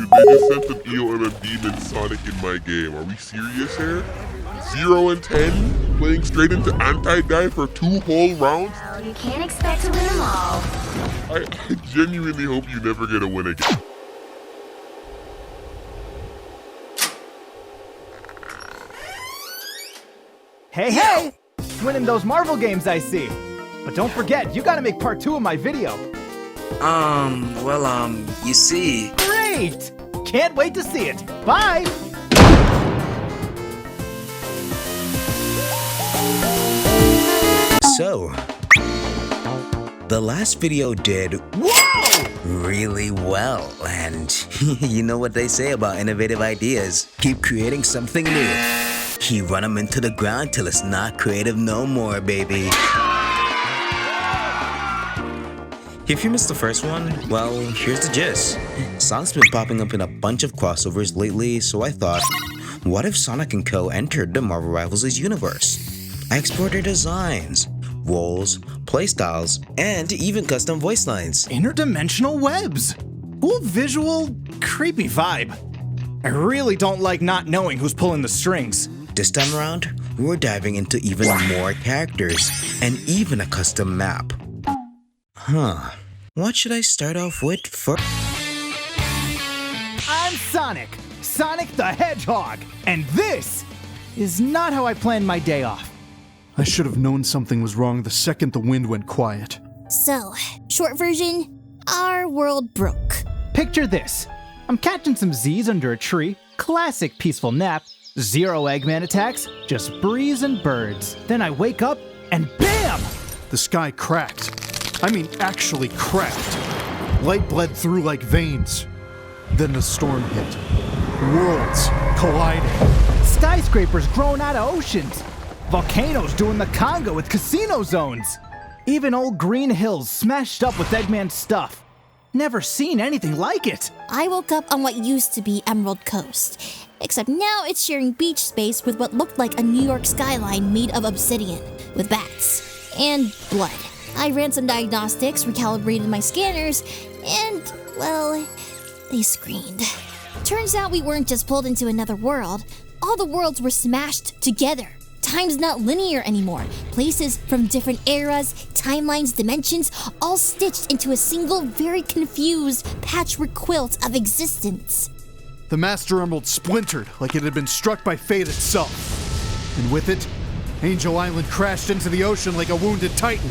Dude, they just sent an EOM Demon Sonic in my game. Are we serious here? 0 and 10? Playing straight into anti-dive for 2 whole rounds? Well, you can't expect to win them all. I genuinely hope you never get a win again. Hey! Winning those Marvel games I see. But don't forget, you gotta make part 2 of my video. You see... Great! Can't wait to see it. Bye! So, the last video did really well, and you know what they say about innovative ideas. Keep creating something new. Keep run them into the ground till it's not creative no more, baby. If you missed the first one, well, here's the gist. Sonic's been popping up in a bunch of crossovers lately, so I thought, what if Sonic & Co. entered the Marvel Rivals' universe? I explored their designs, roles, playstyles, and even custom voice lines. Interdimensional webs. Cool visual, creepy vibe. I really don't like not knowing who's pulling the strings. This time around, we're diving into even more characters, and even a custom map. What should I start off with first? I'm Sonic the Hedgehog, and this is not how I planned my day off. I should have known something was wrong the second the wind went quiet. So, short version, our world broke. Picture this. I'm catching some Z's under a tree, classic peaceful nap, 0 Eggman attacks, just breeze and birds. Then I wake up and BAM! The sky cracked. I mean, actually cracked. Light bled through like veins. Then the storm hit. Worlds colliding. Skyscrapers growing out of oceans. Volcanoes doing the conga with casino zones. Even old green hills smashed up with Eggman's stuff. Never seen anything like it. I woke up on what used to be Emerald Coast, except now it's sharing beach space with what looked like a New York skyline made of obsidian, with bats and blood. I ran some diagnostics, recalibrated my scanners, and, well, they screened. Turns out we weren't just pulled into another world. All the worlds were smashed together. Time's not linear anymore. Places from different eras, timelines, dimensions, all stitched into a single, very confused patchwork quilt of existence. The Master Emerald splintered like it had been struck by fate itself. And with it, Angel Island crashed into the ocean like a wounded titan.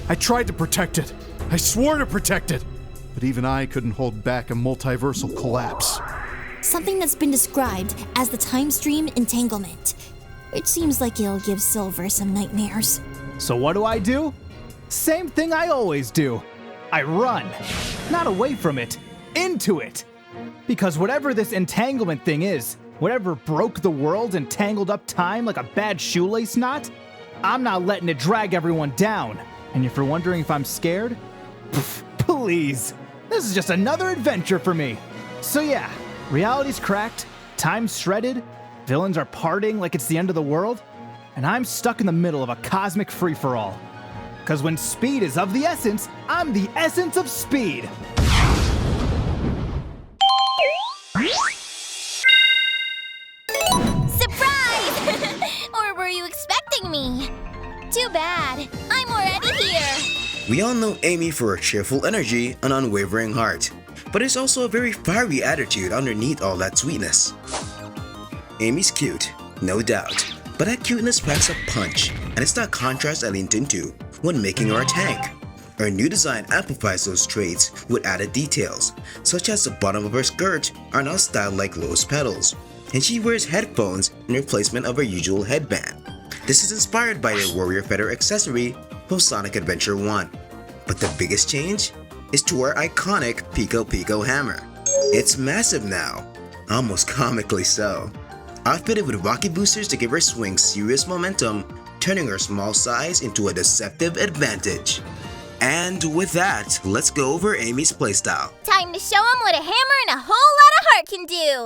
I tried to protect it. I swore to protect it. But even I couldn't hold back a multiversal collapse. Something that's been described as the Time-Stream Entanglement, which seems like it'll give Silver some nightmares. So what do? Same thing I always do. I run. Not away from it, into it. Because whatever this entanglement thing is, whatever broke the world and tangled up time like a bad shoelace knot, I'm not letting it drag everyone down. And if you're wondering if I'm scared, please. This is just another adventure for me. So yeah, reality's cracked, time's shredded, villains are partying like it's the end of the world, and I'm stuck in the middle of a cosmic free-for-all. Cause when speed is of the essence, I'm the essence of speed. Surprise! Or were you expecting me? Too bad. I'm already here. We all know Amy for her cheerful energy and unwavering heart, but there's also a very fiery attitude underneath all that sweetness. Amy's cute, no doubt, but that cuteness packs a punch, and it's that contrast I leaned into when making her a tank. Her new design amplifies those traits with added details, such as the bottom of her skirt are now styled like rose petals, and she wears headphones in replacement of her usual headband. This is inspired by the Warrior Feather accessory from Sonic Adventure 1. But the biggest change is to her iconic Pico Pico hammer. It's massive now, almost comically so. Outfitted with rocket boosters to give her swing serious momentum, turning her small size into a deceptive advantage. And with that, let's go over Amy's playstyle. Time to show 'em what a hammer and a whole lot of heart can do.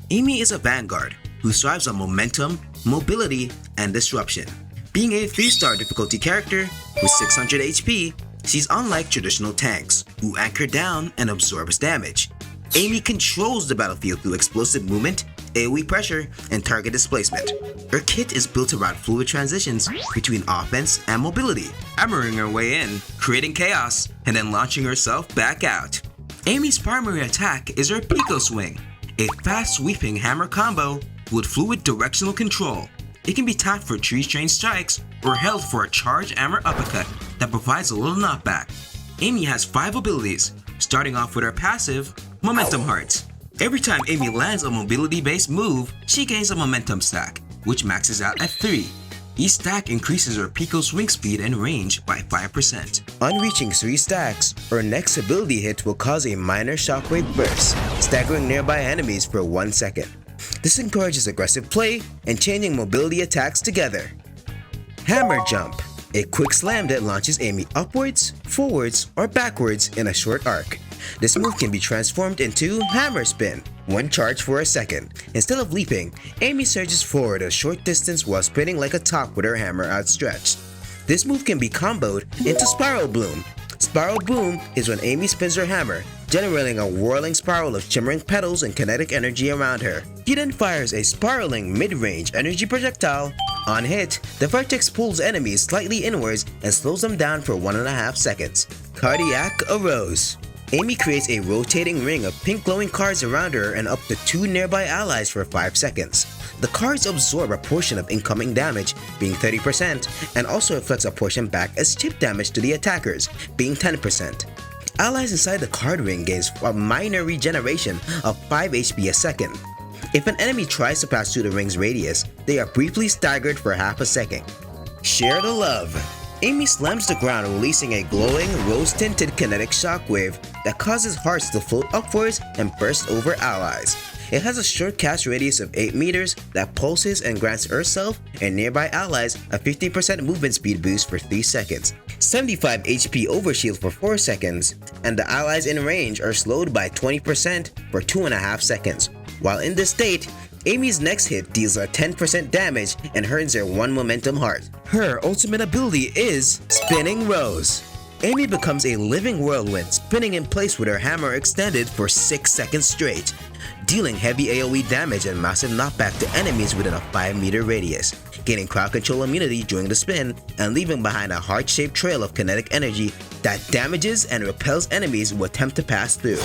Amy is a vanguard who thrives on momentum, mobility, and disruption. Being a 3-star difficulty character with 600 HP, She's unlike traditional tanks, who anchor down and absorbs damage. Amy controls the battlefield through explosive movement, AoE pressure, and target displacement. Her kit is built around fluid transitions between offense and mobility, hammering her way in, creating chaos, and then launching herself back out. Amy's primary attack is her Pico Swing, a fast sweeping hammer combo with fluid directional control. It can be tapped for tree train strikes or held for a charge hammer uppercut that provides a little knockback. Amy has 5 abilities, starting off with her passive, Momentum Hearts. Every time Amy lands a mobility-based move, she gains a momentum stack, which maxes out at 3. Each stack increases her Pico swing speed and range by 5%. On reaching 3 stacks, her next ability hit will cause a minor shockwave burst, staggering nearby enemies for 1 second. This encourages aggressive play and chaining mobility attacks together. Hammer Jump, a quick slam that launches Amy upwards, forwards, or backwards in a short arc. This move can be transformed into Hammer Spin, 1 charge for a second. Instead of leaping, Amy surges forward a short distance while spinning like a top with her hammer outstretched. This move can be comboed into Spiral Bloom. Spiral Boom is when Amy spins her hammer, generating a whirling spiral of shimmering petals and kinetic energy around her. She then fires a spiraling mid-range energy projectile. On hit, the vertex pulls enemies slightly inwards and slows them down for 1.5 seconds. Cardiac Arose. Amy creates a rotating ring of pink glowing cards around her and up to 2 nearby allies for 5 seconds. The cards absorb a portion of incoming damage, being 30%, and also reflects a portion back as chip damage to the attackers, being 10%. Allies inside the card ring gains a minor regeneration of 5 HP a second. If an enemy tries to pass through the ring's radius, they are briefly staggered for half a second. Share the Love. Amy slams the ground, releasing a glowing, rose-tinted kinetic shockwave that causes hearts to float upwards and burst over allies. It has a short cast radius of 8 meters that pulses and grants herself and nearby allies a 50% movement speed boost for 3 seconds, 75 HP overshield for 4 seconds, and the allies in range are slowed by 20% for 2.5 seconds. While in this state, Amy's next hit deals a 10% damage and earns her 1 momentum heart. Her ultimate ability is Spinning Rose. Amy becomes a living whirlwind, spinning in place with her hammer extended for 6 seconds straight, dealing heavy AoE damage and massive knockback to enemies within a 5-meter radius, gaining crowd control immunity during the spin, and leaving behind a heart-shaped trail of kinetic energy that damages and repels enemies who attempt to pass through.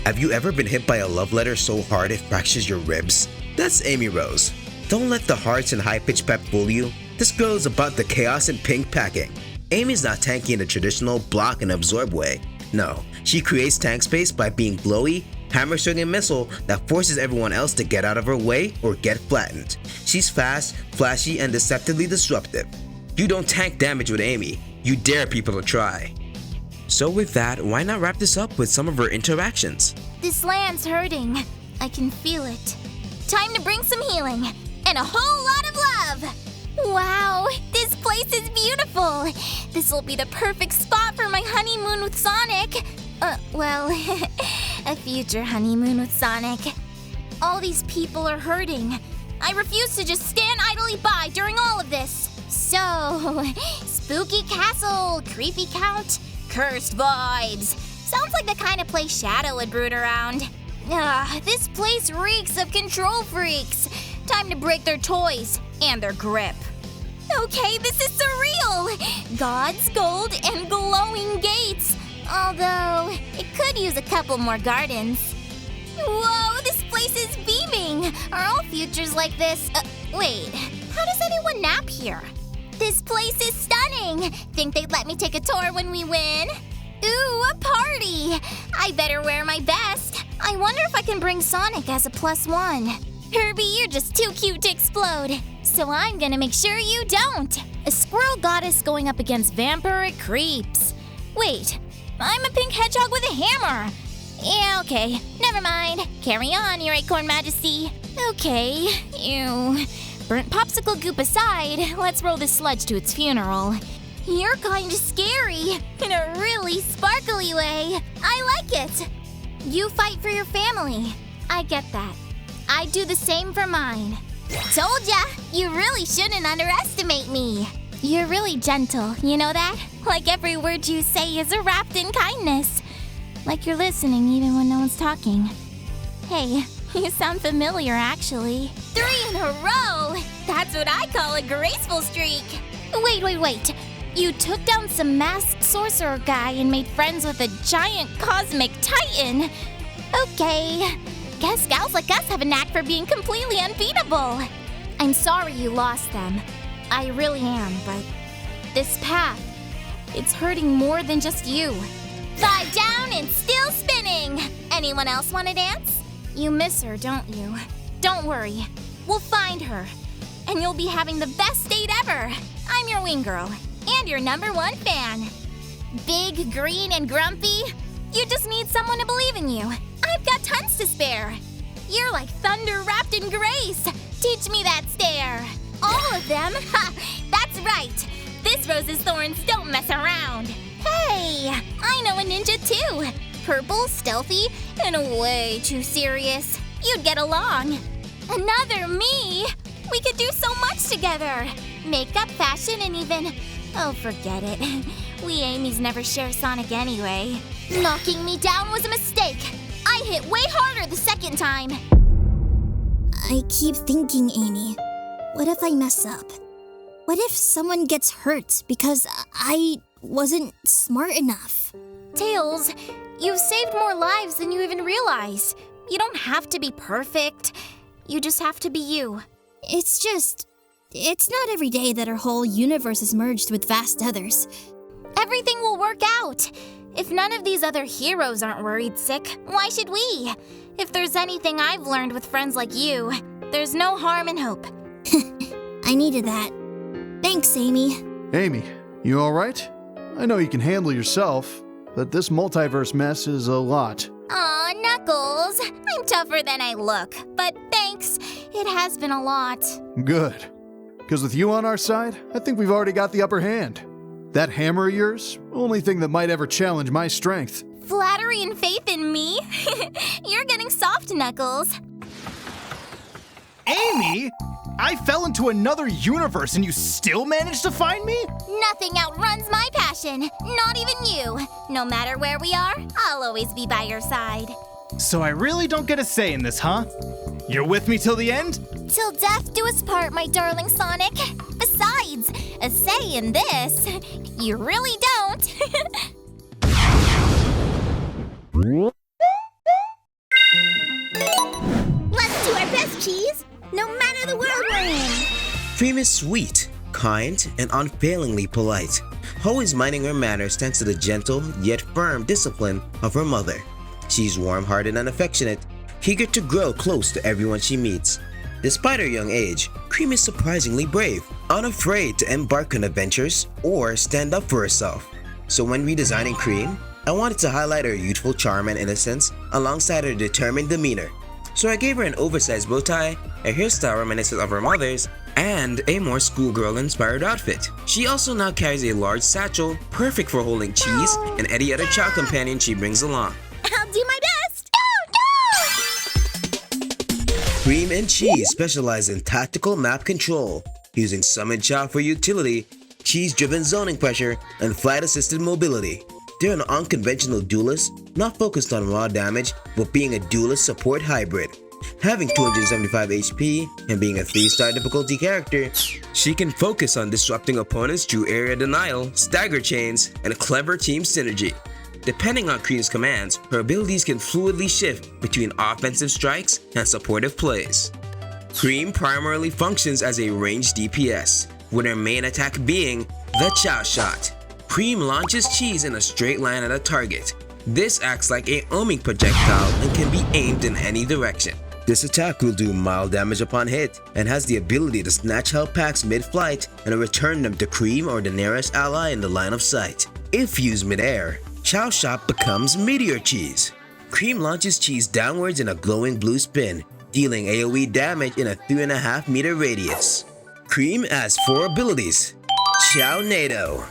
Have you ever been hit by a love letter so hard it fractures your ribs? That's Amy Rose. Don't let the hearts and high-pitched pep fool you. This girl is about the chaos and pink packing. Amy's not tanky in the traditional block and absorb way. No, she creates tank space by being glowy, hammer-swinging missile that forces everyone else to get out of her way or get flattened. She's fast, flashy, and deceptively disruptive. You don't tank damage with Amy. You dare people to try. So with that, why not wrap this up with some of her interactions? This land's hurting. I can feel it. Time to bring some healing and a whole lot of love. Wow, this place is beautiful. This will be the perfect spot for my honeymoon with Sonic. Well, a future honeymoon with Sonic. All these people are hurting. I refuse to just stand idly by during all of this. So, spooky castle, creepy count, cursed vibes. Sounds like the kind of place Shadow would brood around. This place reeks of control freaks. Time to break their toys and their grip. Okay, this is surreal. Gods, gold, and glowing gates. Although, it could use a couple more gardens. Whoa, this place is beaming. Are all futures like this? Wait, how does anyone nap here? This place is stunning. Think they'd let me take a tour when we win? Ooh, a party. I better wear my best. I wonder if I can bring Sonic as a +1. Herbie, you're just too cute to explode. So I'm gonna make sure you don't. A squirrel goddess going up against vampiric creeps. Wait, I'm a pink hedgehog with a hammer. Yeah, okay, never mind. Carry on, your acorn majesty. Okay, ew. Burnt popsicle goop aside, let's roll this sludge to its funeral. You're kinda scary, in a really sparkly way. I like it. You fight for your family. I get that. I'd do the same for mine. Told ya, you really shouldn't underestimate me. You're really gentle, you know that? Like every word you say is wrapped in kindness. Like you're listening even when no one's talking. Hey, you sound familiar actually. 3 in a row! That's what I call a graceful streak. Wait. You took down some masked sorcerer guy and made friends with a giant cosmic titan. Okay. Guess gals like us have a knack for being completely unbeatable. I'm sorry you lost them. I really am, but this path, it's hurting more than just you. 5 down and still spinning. Anyone else want to dance? You miss her, don't you? Don't worry. We'll find her. And you'll be having the best date ever. I'm your wing girl and your #1 fan. Big, green, and grumpy? You just need someone to believe in you. I've got tons to spare. You're like thunder wrapped in grace. Teach me that stare. All of them? Ha! That's right. This rose's thorns don't mess around. Hey, I know a ninja too. Purple, stealthy, and way too serious. You'd get along. Another me? We could do so much together. Makeup, fashion, and even... Oh, forget it. We Amy's never share Sonic anyway. Knocking me down was a mistake. I hit way harder the second time. I keep thinking, Amy, what if I mess up? What if someone gets hurt because I wasn't smart enough? Tails, you've saved more lives than you even realize. You don't have to be perfect. You just have to be you. It's not every day that our whole universe is merged with vast others. Everything will work out. If none of these other heroes aren't worried sick, why should we? If there's anything I've learned with friends like you, there's no harm in hope. I needed that. Thanks, Amy. Amy, you alright? I know you can handle yourself, but this multiverse mess is a lot. Aw, Knuckles. I'm tougher than I look, but thanks. It has been a lot. Good. Because with you on our side, I think we've already got the upper hand. That hammer of yours, only thing that might ever challenge my strength. Flattery and faith in me? You're getting soft, Knuckles. Amy? I fell into another universe and you still managed to find me? Nothing outruns my passion, not even you. No matter where we are, I'll always be by your side. So I really don't get a say in this, huh? You're with me till the end? Till death do us part, my darling Sonic. Besides, a say in this, you really don't. Let's do our best, Cheese, no matter the world we're in. Cream is sweet, kind, and unfailingly polite. Always minding her manners thanks to the gentle yet firm discipline of her mother. She's warm-hearted and affectionate, eager to grow close to everyone she meets. Despite her young age, Cream is surprisingly brave, unafraid to embark on adventures or stand up for herself. So when redesigning Cream, I wanted to highlight her youthful charm and innocence alongside her determined demeanor. So I gave her an oversized bow tie, a hairstyle reminiscent of her mother's, and a more schoolgirl-inspired outfit. She also now carries a large satchel, perfect for holding Cheese and any other child companion she brings along. I'll do my best. Cream and Cheese specialize in tactical map control, using Summon Chow for utility, cheese-driven zoning pressure, and flight-assisted mobility. They're an unconventional duelist, not focused on raw damage, but being a duelist support hybrid. Having 275 HP and being a 3-star difficulty character, she can focus on disrupting opponents through area denial, stagger chains, and clever team synergy. Depending on Cream's commands, her abilities can fluidly shift between offensive strikes and supportive plays. Cream primarily functions as a ranged DPS, with her main attack being the Chow Shot. Cream launches Cheese in a straight line at a target. This acts like a homing projectile and can be aimed in any direction. This attack will do mild damage upon hit and has the ability to snatch health packs mid-flight and return them to Cream or the nearest ally in the line of sight. If used mid-air, Chow Shot becomes Meteor Cheese. Cream launches Cheese downwards in a glowing blue spin, dealing AoE damage in a 3.5 meter radius. Cream has 4 abilities. Chow Nado.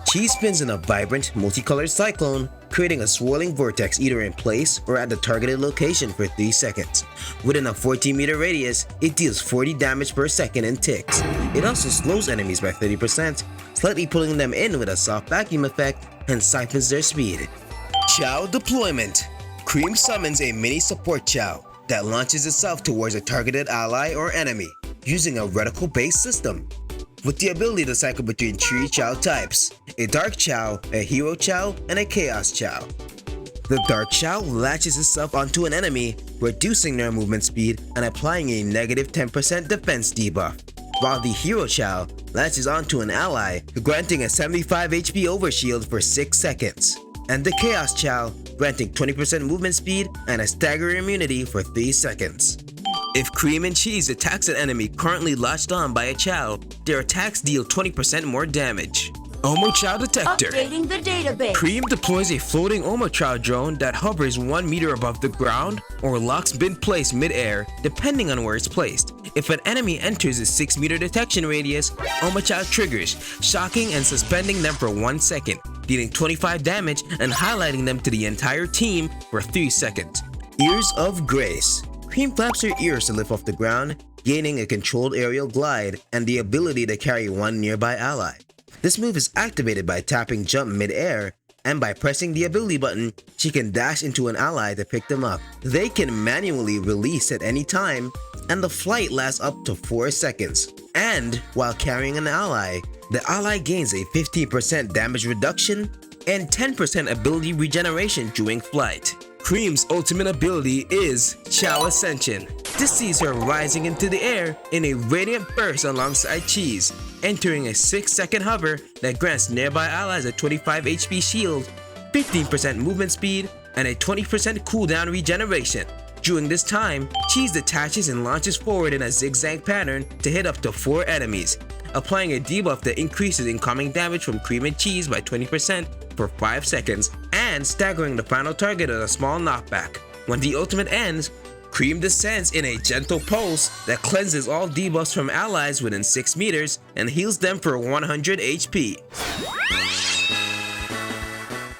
Cheese spins in a vibrant, multicolored cyclone, creating a swirling vortex either in place or at the targeted location for 3 seconds. Within a 14-meter radius, it deals 40 damage per second in ticks. It also slows enemies by 30%, slightly pulling them in with a soft vacuum effect and siphons their speed. Chow Deployment. Cream summons a mini support Chow that launches itself towards a targeted ally or enemy using a reticle-based system, with the ability to cycle between 3 Chow types: a Dark Chow, a Hero Chow, and a Chaos Chow. The Dark Chow latches itself onto an enemy, reducing their movement speed and applying a negative 10% defense debuff, while the Hero Chow latches onto an ally, granting a 75 HP overshield for 6 seconds, and the Chaos Chow granting 20% movement speed and a stagger immunity for 3 seconds. If Cream and Cheese attacks an enemy currently latched on by a Chow, their attacks deal 20% more damage. Omo Chow Detector. Updating the database. Cream deploys a floating Omo Chow drone that hovers 1 meter above the ground or locks mid-place mid-air depending on where it's placed. If an enemy enters a 6-meter detection radius, Omo Chow triggers, shocking and suspending them for 1 second, dealing 25 damage and highlighting them to the entire team for 3 seconds. Ears of Grace. Cream flaps her ears to lift off the ground, gaining a controlled aerial glide and the ability to carry one nearby ally. This move is activated by tapping jump mid-air, and by pressing the ability button, she can dash into an ally to pick them up. They can manually release at any time, and the flight lasts up to 4 seconds. And while carrying an ally, the ally gains a 15% damage reduction and 10% ability regeneration during flight. Cream's ultimate ability is Chow Ascension. This sees her rising into the air in a radiant burst alongside Cheese, entering a 6-second hover that grants nearby allies a 25 HP shield, 15% movement speed, and a 20% cooldown regeneration. During this time, Cheese detaches and launches forward in a zigzag pattern to hit up to 4 enemies, applying a debuff that increases incoming damage from Cream and Cheese by 20% for 5 seconds, and staggering the final target at a small knockback. When the ultimate ends, Cream descends in a gentle pulse that cleanses all debuffs from allies within 6 meters and heals them for 100 HP.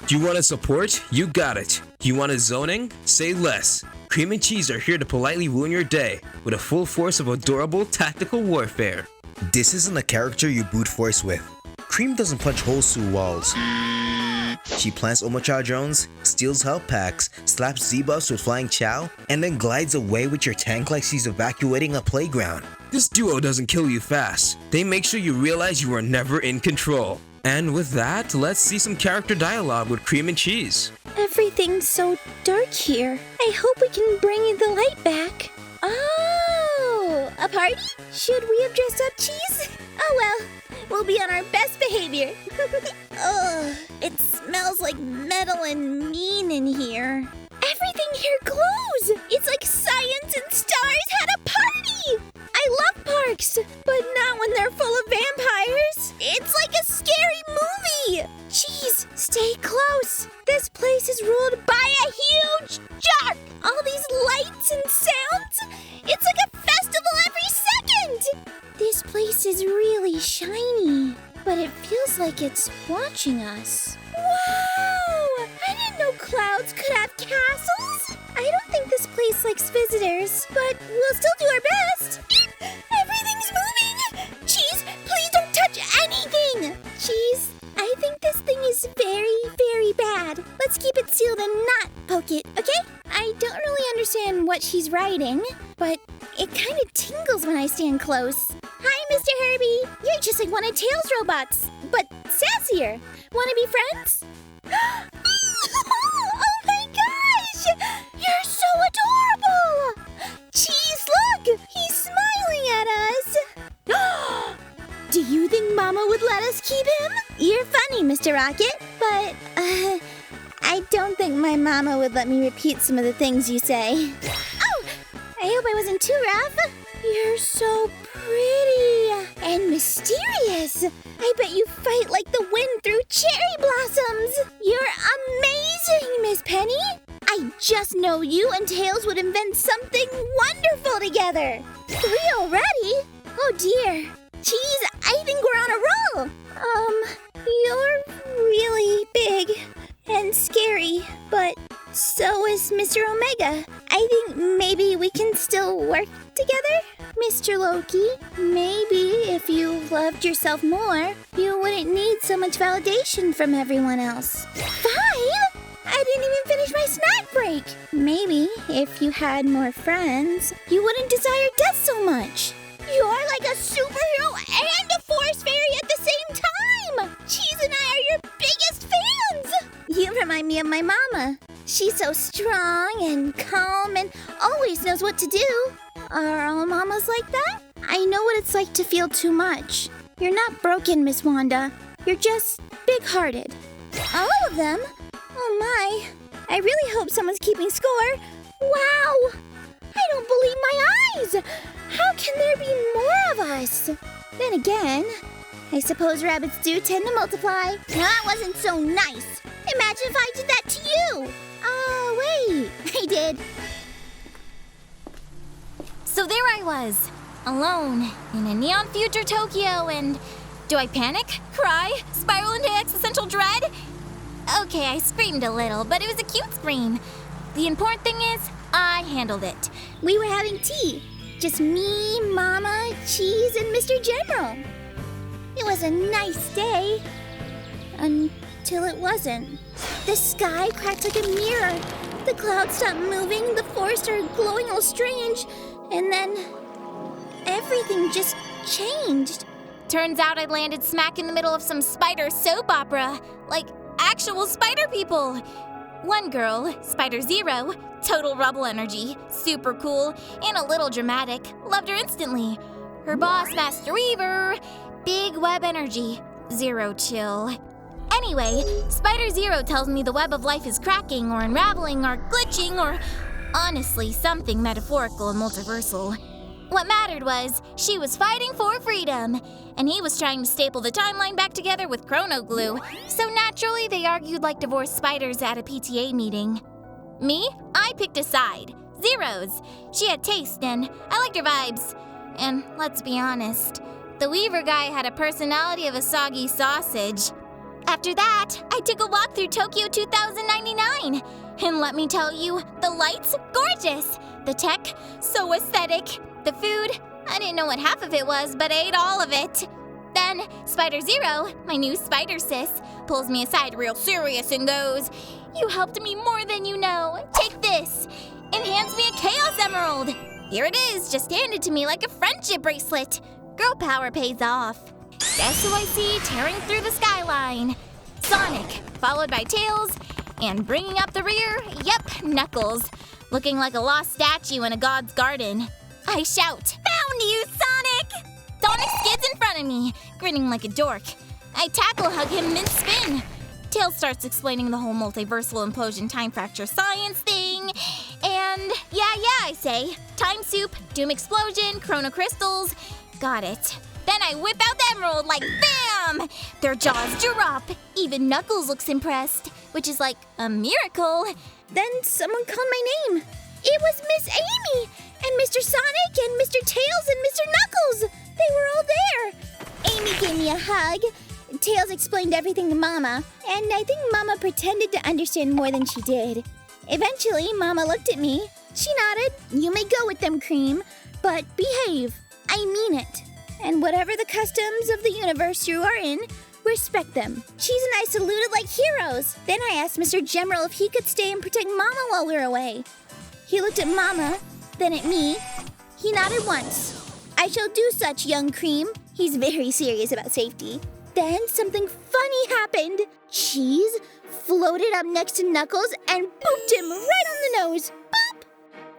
Do you want a support? You got it. You want a zoning? Say less. Cream and Cheese are here to politely ruin your day with a full force of adorable tactical warfare. This isn't a character you brute force with. Cream doesn't punch holes through walls. She plants Omo Chow drones, steals health packs, slaps Z-buffs with flying Chow, and then glides away with your tank like she's evacuating a playground. This duo doesn't kill you fast. They make sure you realize you are never in control. And with that, let's see some character dialogue with Cream and Cheese. Everything's so dark here. I hope we can bring the light back. Oh, a party? Should we have dressed up, Cheese? Oh well, we'll be on our best behavior. Ugh, it smells like metal and mean in here. Everything here glows. It's like science and stars had a party. I love parks, but not when they're full of vampires. It's like a scary movie. Cheese, stay close. This place is ruled by a huge shark. All these lights and sounds. It's like a festival every second. This place is really shiny, but it feels like it's watching us. Wow! I didn't know clouds could have castles. I don't think this place likes visitors, but we'll still do our best. Everything's moving! Cheese, please don't touch anything! Cheese, I think this thing is very, very bad. Let's keep it sealed and not poke it, okay? I don't really understand what she's writing, but it kind of tingles when I stand close. Hi, Mr. Herbie. You're just like one of Tails' robots, but sassier. Wanna be friends? Oh my gosh! You're so adorable! Cheese, look! He's smiling at us! Do you think Mama would let us keep him? You're funny, Mr. Rocket, but, I don't think my Mama would let me repeat some of the things you say. Oh! I hope I wasn't too rough. You're so pretty and mysterious. I bet you fight like the wind through cherry blossoms. You're amazing, Miss Penny. I just know you and Tails would invent something wonderful together. 3 already? Oh dear. Cheese, I think we're on a roll. You're really big and scary. is Mr. Omega. I think maybe we can still work together? Mr. Loki, maybe if you loved yourself more, you wouldn't need so much validation from everyone else. 5? I didn't even finish my snack break. Maybe if you had more friends, you wouldn't desire death so much. You're like a superhero and a forest fairy at the same time! Cheese and I are your biggest fans! You remind me of my mama. She's so strong and calm and always knows what to do. Are all mamas like that? I know what it's like to feel too much. You're not broken, Miss Wanda. You're just big-hearted. All of them? Oh my. I really hope someone's keeping score. Wow! I don't believe my eyes! How can there be more of us? Then again, I suppose rabbits do tend to multiply. That wasn't so nice. Imagine if I did that to you. Oh, wait. I did. So there I was, alone in a neon future Tokyo, and do I panic, cry, spiral into existential dread? Okay, I screamed a little, but it was a cute scream. The important thing is, I handled it. We were having tea. Just me, Mama, Cheese, and Mr. General. It was a nice day. Until it wasn't. The sky cracked like a mirror. The clouds stopped moving, the forest started glowing all strange, and then everything just changed. Turns out I landed smack in the middle of some spider soap opera. Like, actual spider people. One girl, Spider Zero, total rebel energy, super cool, and a little dramatic. Loved her instantly. Her boss, Master Weaver, big web energy, zero chill. Anyway, Spider Zero tells me the web of life is cracking or unraveling or glitching or honestly something metaphorical and multiversal. What mattered was she was fighting for freedom, and he was trying to staple the timeline back together with chrono glue, so naturally they argued like divorced spiders at a PTA meeting. Me? I picked a side. Zero's. She had taste, and I liked her vibes. And let's be honest, the Weaver guy had a personality of a soggy sausage. After that, I took a walk through Tokyo 2099. And let me tell you, the lights, gorgeous. The tech, so aesthetic. The food, I didn't know what half of it was, but I ate all of it. Then, Spider Zero, my new spider sis, pulls me aside real serious and goes, "You helped me more than you know. Take this," and hands me a Chaos Emerald. Here it is, just handed to me like a friendship bracelet. Girl power pays off. Guess who I see tearing through the skyline? Sonic, followed by Tails, and bringing up the rear, yep, Knuckles, looking like a lost statue in a god's garden. I shout, "Found you, Sonic!" Sonic skids in front of me, grinning like a dork. I tackle hug him mid-spin. Tails starts explaining the whole multiversal implosion time fracture science thing. And yeah, I say. Time soup, doom explosion, chrono crystals. Got it. Then I whip out the emerald like bam! Their jaws drop. Even Knuckles looks impressed, which is like a miracle. Then someone called my name. It was Miss Amy! And Mr. Sonic and Mr. Tails and Mr. Knuckles! They were all there! Amy gave me a hug. Tails explained everything to Mama, and I think Mama pretended to understand more than she did. Eventually, Mama looked at me. She nodded. "You may go with them, Cream, but behave. I mean it. And whatever the customs of the universe you are in, respect them." Cheese and I saluted like heroes. Then I asked Mr. General if he could stay and protect Mama while we were away. He looked at Mama, then at me. He nodded once. "I shall do such, young Cream." He's very serious about safety. Then something funny happened. Cheese floated up next to Knuckles and booped him right on the nose. Boop!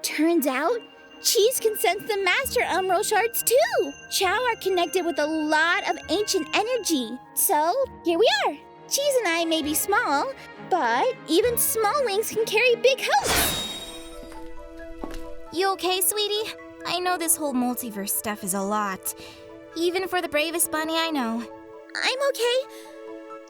Turns out, Cheese can sense the Master Emerald Shards too. Chow are connected with a lot of ancient energy. So, here we are. Cheese and I may be small, but even small wings can carry big hopes. You okay, sweetie? I know this whole multiverse stuff is a lot. Even for the bravest bunny I know. I'm okay.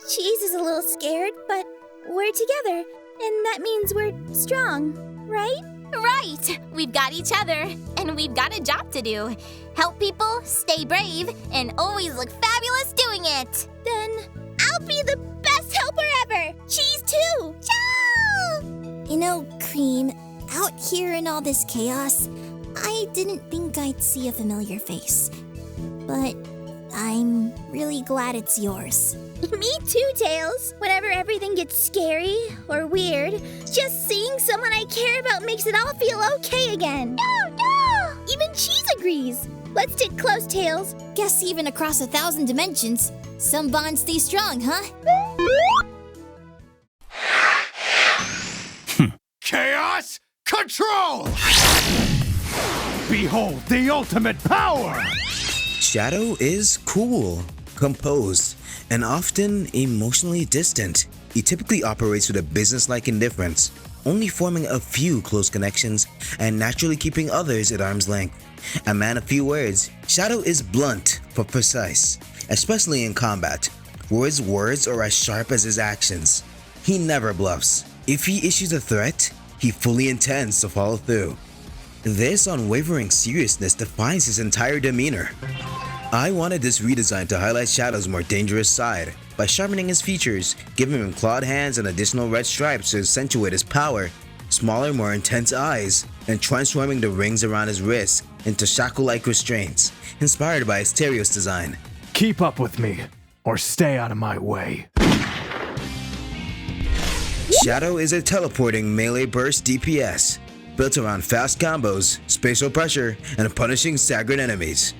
Cheese is a little scared, but we're together. And that means we're strong, right? Right! We've got each other, and we've got a job to do. Help people, stay brave, and always look fabulous doing it. Then I'll be the best helper ever! Cheese too! Ciao! You know, Cream, out here in all this chaos, I didn't think I'd see a familiar face. But I'm really glad it's yours. Me too, Tails. Whenever everything gets scary or weird, just seeing someone I care about makes it all feel okay again. No! Even Cheese agrees. Let's stick close, Tails. Guess even across 1,000 dimensions, some bonds stay strong, huh? Chaos Control! Behold the ultimate power! Shadow is cool, composed, and often emotionally distant. He typically operates with a business-like indifference, only forming a few close connections and naturally keeping others at arm's length. A man of few words, Shadow is blunt but precise, especially in combat, where his words are as sharp as his actions. He never bluffs. If he issues a threat, he fully intends to follow through. This unwavering seriousness defines his entire demeanor. I wanted this redesign to highlight Shadow's more dangerous side by sharpening his features, giving him clawed hands and additional red stripes to accentuate his power, smaller, more intense eyes, and transforming the rings around his wrists into shackle-like restraints, inspired by Asterios' design. Keep up with me, or stay out of my way. Shadow is a teleporting melee burst DPS, built around fast combos, spatial pressure, and punishing staggered enemies.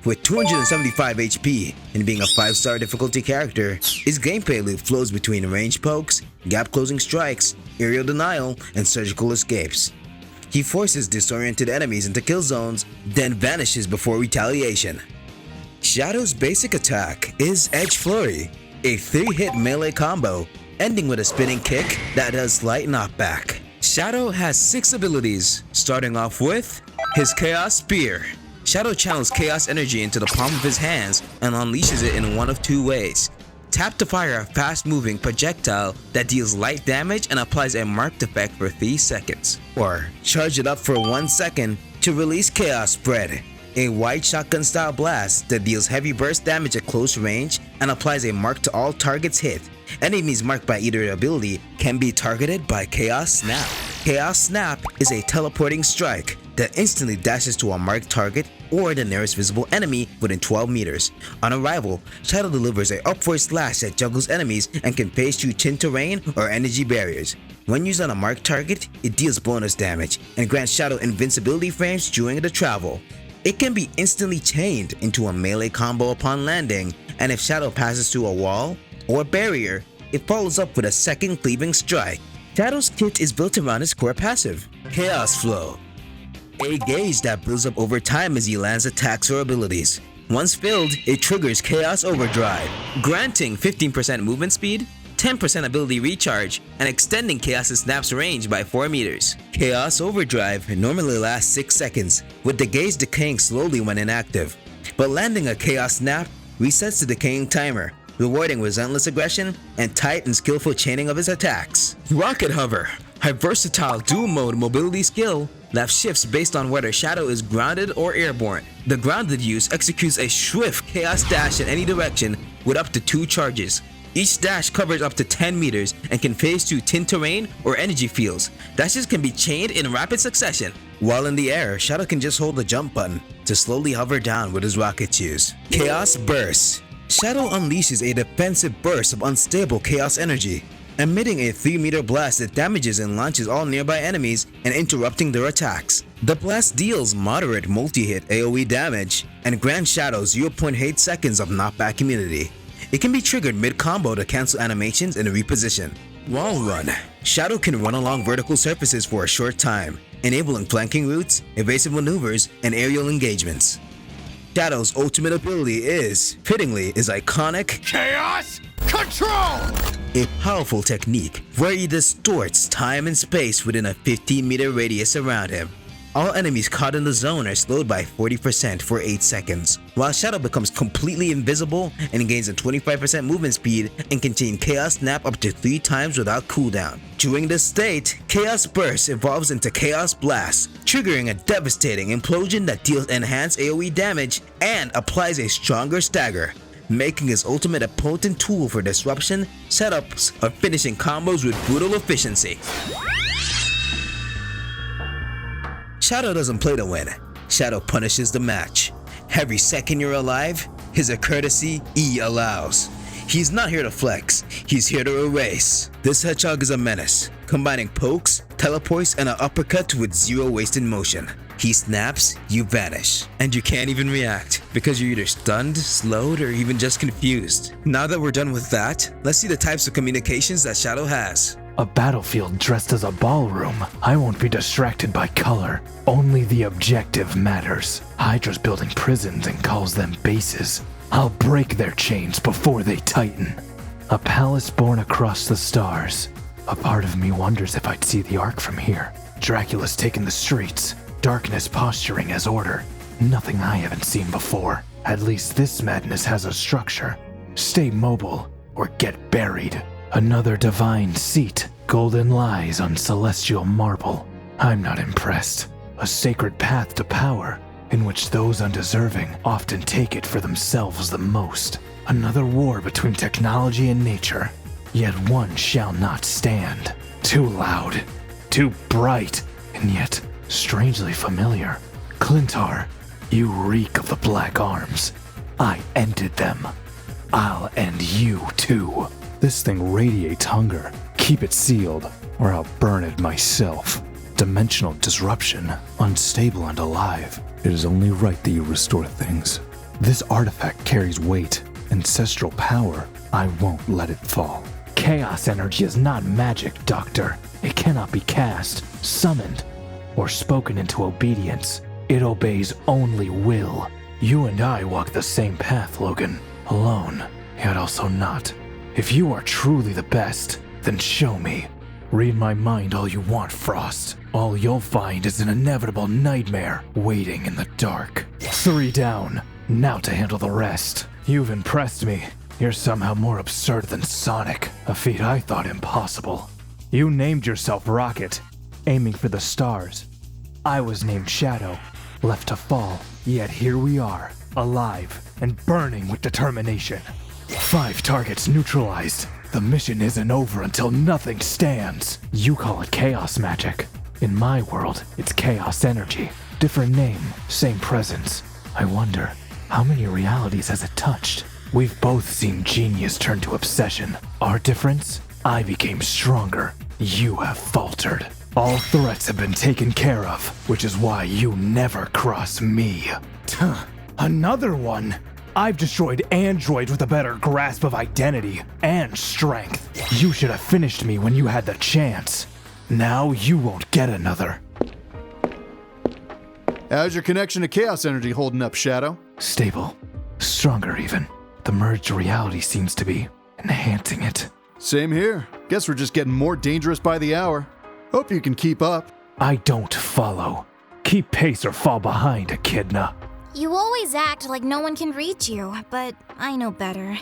With 275 HP and being a 5-star difficulty character, his gameplay loop flows between range pokes, gap-closing strikes, aerial denial, and surgical escapes. He forces disoriented enemies into kill zones, then vanishes before retaliation. Shadow's basic attack is Edge Flurry, a 3-hit melee combo, ending with a spinning kick that does slight knockback. Shadow has 6 abilities, starting off with his Chaos Spear. Shadow channels chaos energy into the palm of his hands and unleashes it in one of 2 ways. Tap to fire a fast-moving projectile that deals light damage and applies a marked effect for 3 seconds. Or charge it up for 1 second to release Chaos Spread, a wide shotgun-style blast that deals heavy burst damage at close range and applies a mark to all targets hit. Enemies marked by either ability can be targeted by Chaos Snap. Chaos Snap is a teleporting strike that instantly dashes to a marked target or the nearest visible enemy within 12 meters. On arrival, Shadow delivers a upward slash that juggles enemies and can phase through tin terrain or energy barriers. When used on a marked target, it deals bonus damage and grants Shadow invincibility frames during the travel. It can be instantly chained into a melee combo upon landing, and if Shadow passes through a wall or barrier, it follows up with a second cleaving strike. Shadow's kit is built around his core passive, Chaos Flow, a gauge that builds up over time as he lands attacks or abilities. Once filled, it triggers Chaos Overdrive, granting 15% movement speed, 10% ability recharge, and extending Chaos' Snap's range by 4 meters. Chaos Overdrive normally lasts 6 seconds, with the gauge decaying slowly when inactive, but landing a Chaos Snap resets the decaying timer, rewarding relentless aggression and tight and skillful chaining of his attacks. Rocket Hover, a versatile dual-mode mobility skill that shifts based on whether Shadow is grounded or airborne. The grounded use executes a swift Chaos Dash in any direction with up to 2 charges. Each dash covers up to 10 meters and can phase through tin terrain or energy fields. Dashes can be chained in rapid succession. While in the air, Shadow can just hold the jump button to slowly hover down with his rocket shoes. Chaos Burst. Shadow unleashes a defensive burst of unstable chaos energy, emitting a 3-meter blast that damages and launches all nearby enemies and interrupting their attacks. The blast deals moderate multi-hit AoE damage and grants Shadow 0.8 seconds of knockback immunity. It can be triggered mid-combo to cancel animations and reposition. Wall Run. Shadow can run along vertical surfaces for a short time, enabling flanking routes, evasive maneuvers, and aerial engagements. Shadow's ultimate ability is, fittingly, his iconic Chaos Control! A powerful technique where he distorts time and space within a 15-meter radius around him. All enemies caught in the zone are slowed by 40% for 8 seconds, while Shadow becomes completely invisible and gains a 25% movement speed and can chain Chaos Snap up to 3 times without cooldown. During this state, Chaos Burst evolves into Chaos Blast, triggering a devastating implosion that deals enhanced AoE damage and applies a stronger stagger, making his ultimate a potent tool for disruption, setups, or finishing combos with brutal efficiency. Shadow doesn't play to win. Shadow punishes the match. Every second you're alive is a courtesy E allows. He's not here to flex, he's here to erase. This Hedgehog is a menace, combining pokes, teleports, and an uppercut with zero wasted motion. He snaps, you vanish, and you can't even react because you're either stunned, slowed, or even just confused. Now that we're done with that, let's see the types of communications that Shadow has. A battlefield dressed as a ballroom. I won't be distracted by color. Only the objective matters. Hydra's building prisons and calls them bases. I'll break their chains before they tighten. A palace born across the stars. A part of me wonders if I'd see the Ark from here. Dracula's taken the streets. Darkness posturing as order. Nothing I haven't seen before. At least this madness has a structure. Stay mobile or get buried. Another divine seat. Golden lies on celestial marble. I'm not impressed. A sacred path to power, in which those undeserving often take it for themselves the most. Another war between technology and nature. Yet one shall not stand. Too loud, too bright, and yet strangely familiar. Clintar, you reek of the Black Arms. I ended them. I'll end you too. This thing radiates hunger. Keep it sealed, or I'll burn it myself. Dimensional disruption, unstable and alive. It is only right that you restore things. This artifact carries weight, ancestral power. I won't let it fall. Chaos energy is not magic, Doctor. It cannot be cast, summoned, or spoken into obedience. It obeys only will. You and I walk the same path, Logan. Alone, yet also not. If you are truly the best, then show me. Read my mind all you want, Frost. All you'll find is an inevitable nightmare waiting in the dark. 3 down. Now to handle the rest. You've impressed me. You're somehow more absurd than Sonic, a feat I thought impossible. You named yourself Rocket, aiming for the stars. I was named Shadow, left to fall. Yet here we are, alive and burning with determination. 5 targets neutralized. The mission isn't over until nothing stands. You call it chaos magic. In my world, it's chaos energy. Different name, same presence. I wonder, how many realities has it touched? We've both seen genius turn to obsession. Our difference? I became stronger. You have faltered. All threats have been taken care of, which is why you never cross me. Another one? I've destroyed androids with a better grasp of identity and strength. You should have finished me when you had the chance. Now you won't get another. How's your connection to chaos energy holding up, Shadow? Stable. Stronger even. The merged reality seems to be enhancing it. Same here. Guess we're just getting more dangerous by the hour. Hope you can keep up. I don't follow. Keep pace or fall behind, Echidna. You always act like no one can reach you, but I know better.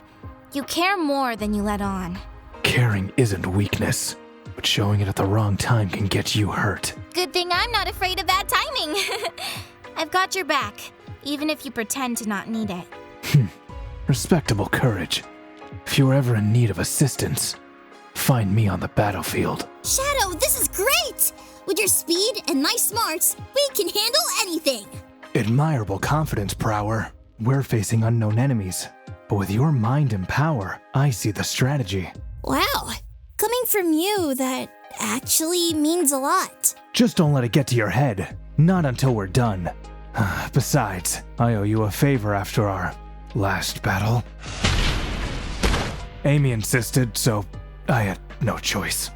You care more than you let on. Caring isn't weakness, but showing it at the wrong time can get you hurt. Good thing I'm not afraid of bad timing. I've got your back, even if you pretend to not need it. Respectable courage. If you're ever in need of assistance, find me on the battlefield. Shadow, this is great! With your speed and nice smarts, we can handle anything! Admirable confidence, Prower. We're facing unknown enemies, but with your mind and power, I see the strategy. Wow, coming from you, that actually means a lot. Just don't let it get to your head. Not until we're done. Besides, I owe you a favor after our last battle. Amy insisted, so I had no choice.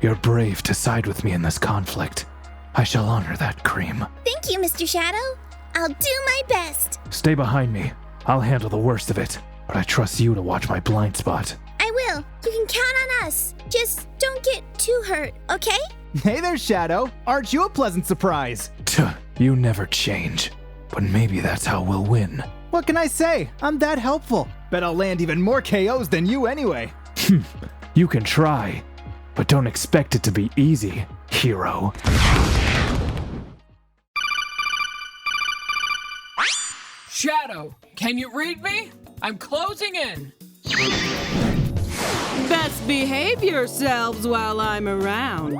You're brave to side with me in this conflict. I shall honor that, Cream. Thank you, Mr. Shadow. I'll do my best. Stay behind me. I'll handle the worst of it, but I trust you to watch my blind spot. I will. You can count on us. Just don't get too hurt, okay? Hey there, Shadow. Aren't you a pleasant surprise? You never change, but maybe that's how we'll win. What can I say? I'm that helpful. Bet I'll land even more KOs than you anyway. You can try, but don't expect it to be easy, hero. Shadow, can you read me? I'm closing in. Best behave yourselves while I'm around.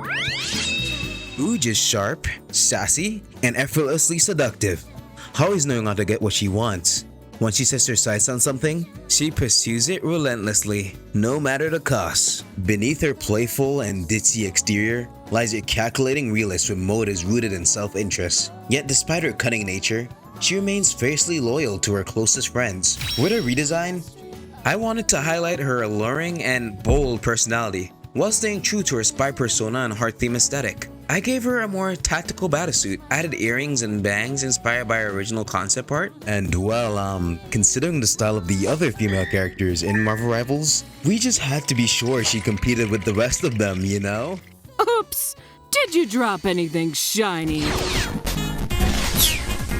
Rouge is sharp, sassy, and effortlessly seductive, always knowing how to get what she wants. Once she sets her sights on something, she pursues it relentlessly, no matter the cost. Beneath her playful and ditzy exterior lies a calculating realist with motives rooted in self-interest. Yet despite her cunning nature, she remains fiercely loyal to her closest friends. With her redesign, I wanted to highlight her alluring and bold personality, while staying true to her spy persona and heart theme aesthetic. I gave her a more tactical battlesuit, added earrings and bangs inspired by her original concept art, and well, considering the style of the other female characters in Marvel Rivals, we just had to be sure she competed with the rest of them, you know? Oops! Did you drop anything shiny?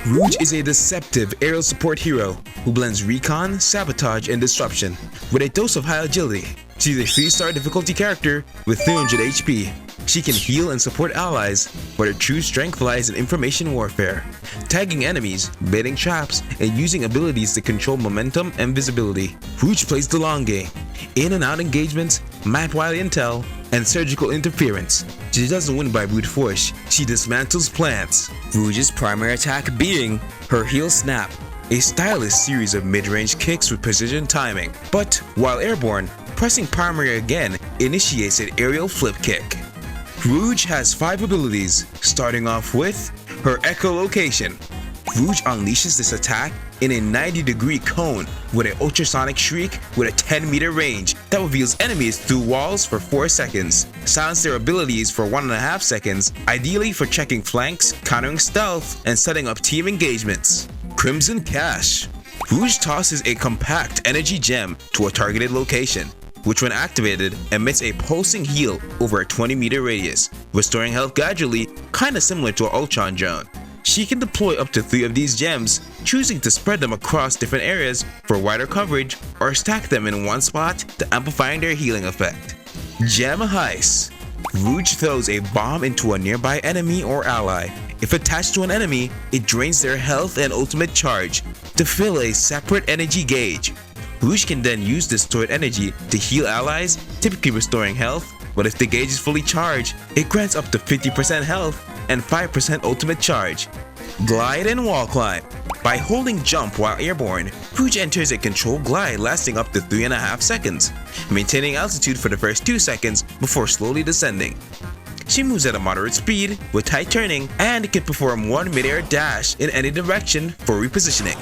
Rouge is a deceptive aerial support hero who blends recon, sabotage, and disruption with a dose of high agility. She's a 3-star difficulty character with 300 HP. She can heal and support allies, but her true strength lies in information warfare, tagging enemies, baiting traps, and using abilities to control momentum and visibility. Rouge plays the long game, in and out engagements, map-wide intel, and surgical interference. She doesn't win by brute force, she dismantles plants. Rouge's primary attack being her heel snap, a stylish series of mid-range kicks with precision timing. But while airborne, pressing primary again initiates an aerial flip kick. Rouge has 5 abilities, starting off with her echolocation. Rouge unleashes this attack in a 90-degree cone with an ultrasonic shriek with a 10-meter range that reveals enemies through walls for 4 seconds, silence their abilities for 1.5 seconds, ideally for checking flanks, countering stealth, and setting up team engagements. Crimson Cash. Rouge tosses a compact energy gem to a targeted location, which when activated emits a pulsing heal over a 20-meter radius, restoring health gradually, kinda similar to an Ultron drone. She can deploy up to 3 of these gems, choosing to spread them across different areas for wider coverage or stack them in one spot to amplifying their healing effect. Gem Heist. Rouge throws a bomb into a nearby enemy or ally. If attached to an enemy, it drains their health and ultimate charge to fill a separate energy gauge. Rouge can then use this stored energy to heal allies, typically restoring health, but if the gauge is fully charged, it grants up to 50% health and 5% ultimate charge. Glide and Wall Climb. By holding jump while airborne, Rouge enters a controlled glide lasting up to 3.5 seconds, maintaining altitude for the first 2 seconds before slowly descending. She moves at a moderate speed with tight turning and can perform 1 mid-air dash in any direction for repositioning,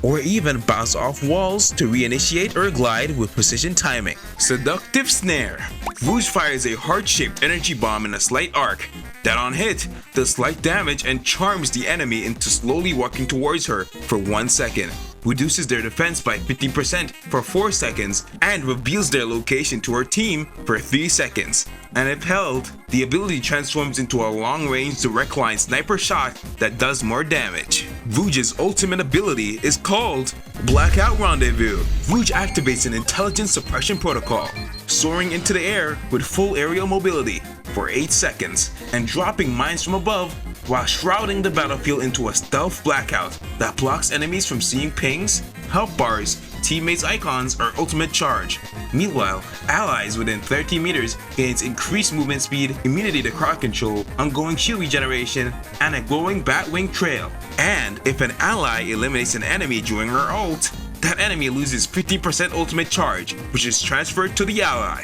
or even bounce off walls to reinitiate or glide with precision timing. Seductive Snare. Rouge fires a heart-shaped energy bomb in a slight arc that on hit does slight damage and charms the enemy into slowly walking towards her for 1 second, reduces their defense by 50% for 4 seconds, and reveals their location to her team for 3 seconds. And if held, the ability transforms into a long-range direct line sniper shot that does more damage. Rouge's ultimate ability is called Blackout Rendezvous. Rouge activates an intelligence suppression protocol, soaring into the air with full aerial mobility for 8 seconds and dropping mines from above while shrouding the battlefield into a stealth blackout that blocks enemies from seeing pings, health bars, teammates' icons, or ultimate charge. Meanwhile, allies within 30 meters gains increased movement speed, immunity to crowd control, ongoing shield regeneration, and a glowing batwing trail. And if an ally eliminates an enemy during her ult, that enemy loses 50% ultimate charge, which is transferred to the ally.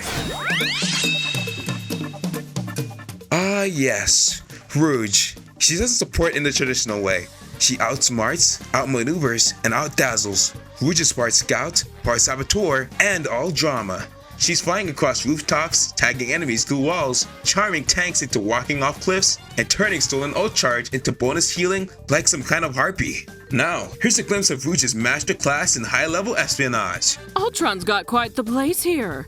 Yes, Rouge. She doesn't support in the traditional way. She outsmarts, outmaneuvers, and outdazzles. Rouge is part scout, part saboteur, and all drama. She's flying across rooftops, tagging enemies through walls, charming tanks into walking off cliffs, and turning stolen ult charge into bonus healing like some kind of harpy. Now, here's a glimpse of Rouge's masterclass in high-level espionage. Ultron's got quite the place here.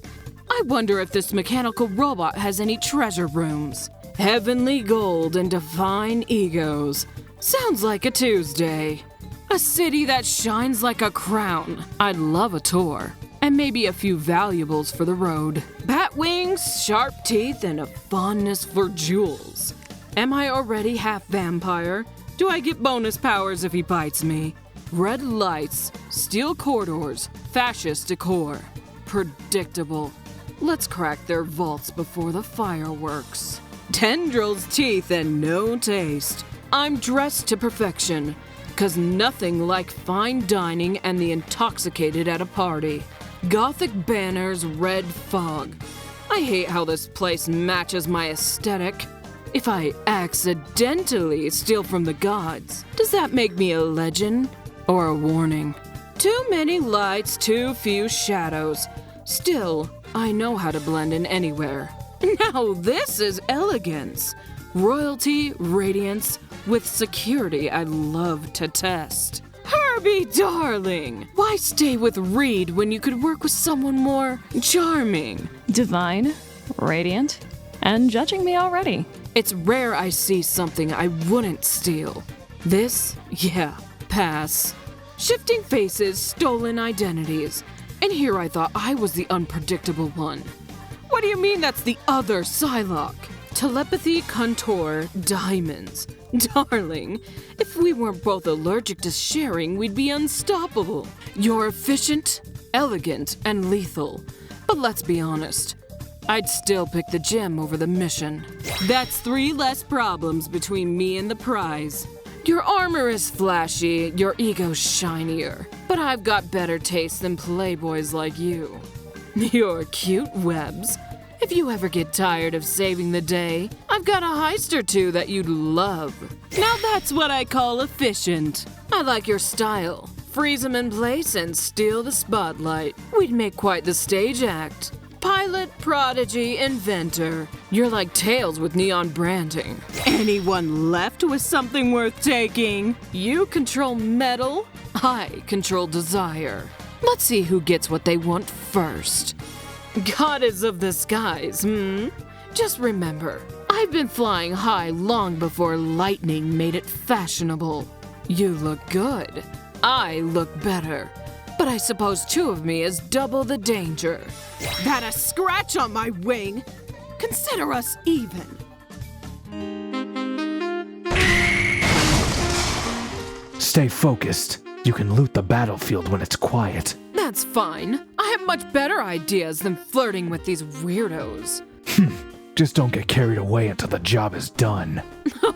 I wonder if this mechanical robot has any treasure rooms. Heavenly gold and divine egos. Sounds like a Tuesday. A city that shines like a crown. I'd love a tour. And maybe a few valuables for the road. Bat wings, sharp teeth, and a fondness for jewels. Am I already half vampire? Do I get bonus powers if he bites me? Red lights, steel corridors, fascist decor. Predictable. Let's crack their vaults before the fireworks. Tendrils, teeth, and no taste. I'm dressed to perfection, 'cause nothing like fine dining and the intoxicated at a party. Gothic banners, red fog. I hate how this place matches my aesthetic. If I accidentally steal from the gods, does that make me a legend or a warning? Too many lights, too few shadows. Still, I know how to blend in anywhere. Now this is elegance. Royalty, radiance, with security I love to test. Herbie, darling! Why stay with Reed when you could work with someone more charming? Divine, radiant, and judging me already. It's rare I see something I wouldn't steal. This? Yeah, pass. Shifting faces, stolen identities. And here I thought I was the unpredictable one. What do you mean that's the other Psylocke? Telepathy, contour, diamonds. Darling, if we weren't both allergic to sharing, we'd be unstoppable. You're efficient, elegant, and lethal. But let's be honest, I'd still pick the gem over the mission. That's 3 less problems between me and the prize. Your armor is flashy, your ego's shinier, but I've got better taste than playboys like you. Your cute webs. If you ever get tired of saving the day, I've got a heist or two that you'd love. Now that's what I call efficient. I like your style. Freeze them in place and steal the spotlight. We'd make quite the stage act. Pilot, prodigy, inventor. You're like Tails with neon branding. Anyone left with something worth taking? You control metal, I control desire. Let's see who gets what they want first. Goddess of the skies, Just remember, I've been flying high long before lightning made it fashionable. You look good. I look better. But I suppose 2 of me is double the danger. That a scratch on my wing? Consider us even. Stay focused. You can loot the battlefield when it's quiet. That's fine. I have much better ideas than flirting with these weirdos. Just don't get carried away until the job is done.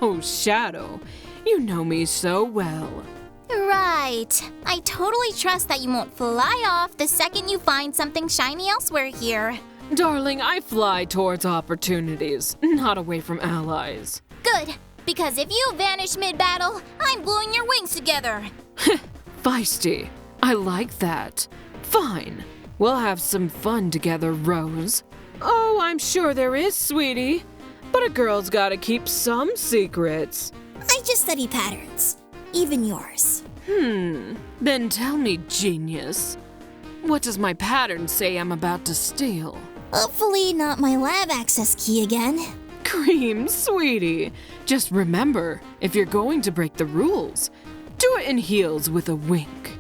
Oh, Shadow. You know me so well. Right. I totally trust that you won't fly off the second you find something shiny elsewhere here. Darling, I fly towards opportunities, not away from allies. Good, because if you vanish mid-battle, I'm gluing your wings together. Feisty. I like that. Fine. We'll have some fun together, Rose. Oh, I'm sure there is, sweetie. But a girl's gotta keep some secrets. I just study patterns, even yours. Then tell me, genius. What does my pattern say I'm about to steal? Hopefully not my lab access key again. Cream, sweetie. Just remember, if you're going to break the rules, do it in heels with a wink.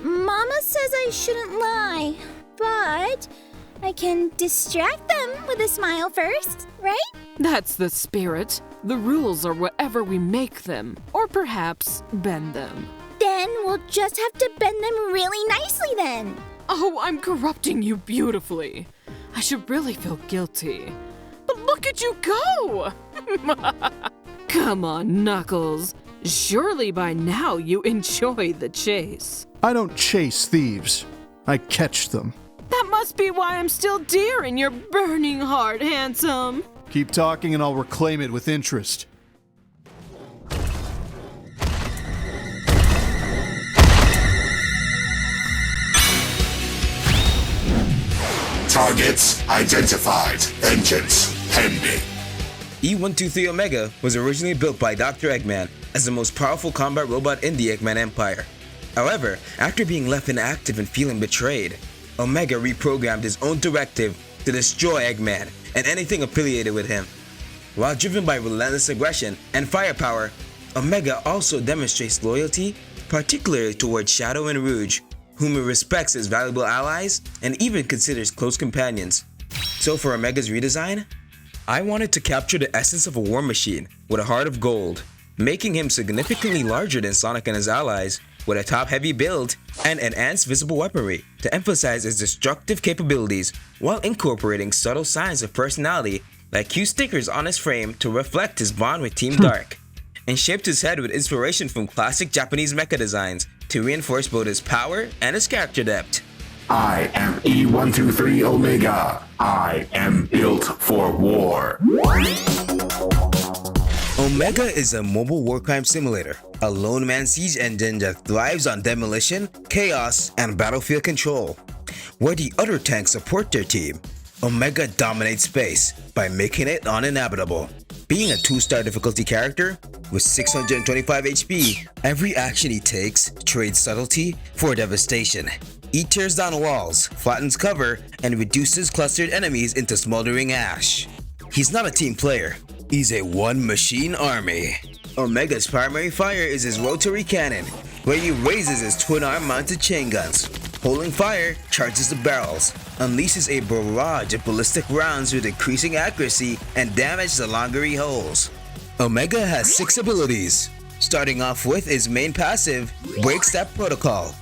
Mama says I shouldn't lie, but I can distract them with a smile first, right? That's the spirit. The rules are whatever we make them, or perhaps bend them. Then we'll just have to bend them really nicely then. Oh, I'm corrupting you beautifully. I should really feel guilty. But look at you go! Come on, Knuckles. Surely by now you enjoy the chase. I don't chase thieves. I catch them. That must be why I'm still dear in your burning heart, handsome. Keep talking and I'll reclaim it with interest. Targets identified. Vengeance pending. E123 Omega was originally built by Dr. Eggman as the most powerful combat robot in the Eggman Empire. However, after being left inactive and feeling betrayed, Omega reprogrammed his own directive to destroy Eggman and anything affiliated with him. While driven by relentless aggression and firepower, Omega also demonstrates loyalty, particularly towards Shadow and Rouge, whom he respects as valuable allies and even considers close companions. So for Omega's redesign, I wanted to capture the essence of a war machine with a heart of gold, making him significantly larger than Sonic and his allies, with a top-heavy build and enhanced visible weaponry to emphasize his destructive capabilities while incorporating subtle signs of personality like cute stickers on his frame to reflect his bond with Team Dark, and shaped his head with inspiration from classic Japanese mecha designs to reinforce both his power and his character depth. I am E123 Omega. I am built for war. Omega is a mobile war crime simulator, a lone man siege engine that thrives on demolition, chaos, and battlefield control. Where the other tanks support their team, Omega dominates space by making it uninhabitable. Being a 2-star difficulty character with 625 HP, every action he takes trades subtlety for devastation. He tears down walls, flattens cover, and reduces clustered enemies into smoldering ash. He's not a team player, he's a one-machine army. Omega's primary fire is his rotary cannon, where he raises his twin-arm mounted chain guns. Holding fire, charges the barrels, unleashes a barrage of ballistic rounds with increasing accuracy and damage the longer he holds. Omega has 6 abilities, starting off with his main passive, Break Step Protocol.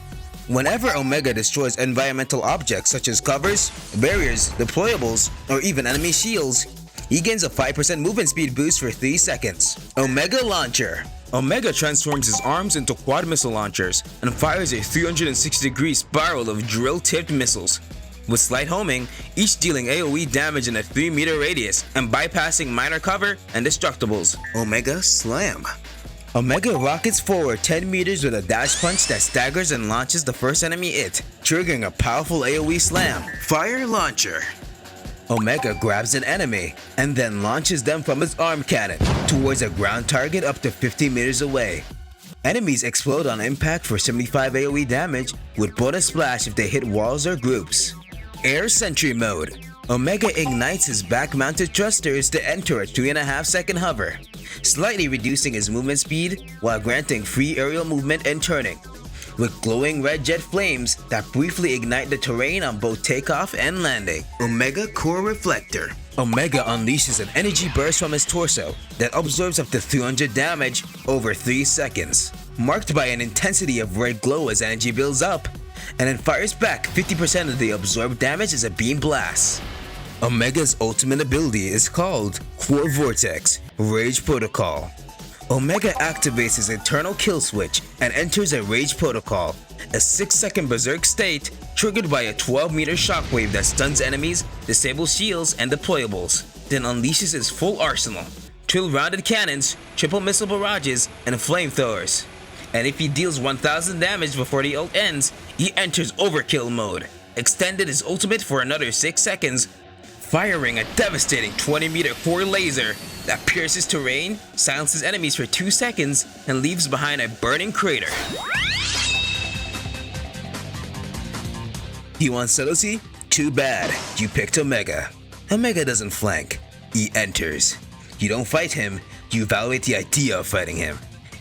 Whenever Omega destroys environmental objects such as covers, barriers, deployables, or even enemy shields, he gains a 5% movement speed boost for 3 seconds. Omega Launcher. Omega transforms his arms into quad missile launchers and fires a 360-degree spiral of drill-tipped missiles. With slight homing, each dealing AoE damage in a 3-meter radius and bypassing minor cover and destructibles. Omega Slam. Omega rockets forward 10 meters with a dash punch that staggers and launches the first enemy it, triggering a powerful AoE slam. Fire Launcher. Omega grabs an enemy and then launches them from his arm cannon towards a ground target up to 50 meters away. Enemies explode on impact for 75 AoE damage with bonus splash if they hit walls or groups. Air Sentry Mode. Omega ignites his back-mounted thrusters to enter a 3.5-second hover, slightly reducing his movement speed while granting free aerial movement and turning, with glowing red jet flames that briefly ignite the terrain on both takeoff and landing. Omega Core Reflector. Omega unleashes an energy burst from his torso that absorbs up to 300 damage over 3 seconds, marked by an intensity of red glow as energy builds up, and then fires back 50% of the absorbed damage as a beam blast. Omega's ultimate ability is called Core Vortex Rage Protocol. Omega activates his internal kill switch and enters a Rage Protocol, a 6-second berserk state triggered by a 12-meter shockwave that stuns enemies, disables shields and deployables, then unleashes his full arsenal: twin-rounded cannons, triple missile barrages, and flamethrowers. And if he deals 1000 damage before the ult ends, he enters Overkill mode, extended his ultimate for another 6 seconds, firing a devastating 20-meter core laser that pierces terrain, silences enemies for 2 seconds, and leaves behind a burning crater. You want subtlety? Too bad, you picked Omega. Omega doesn't flank, he enters. You don't fight him, you evaluate the idea of fighting him.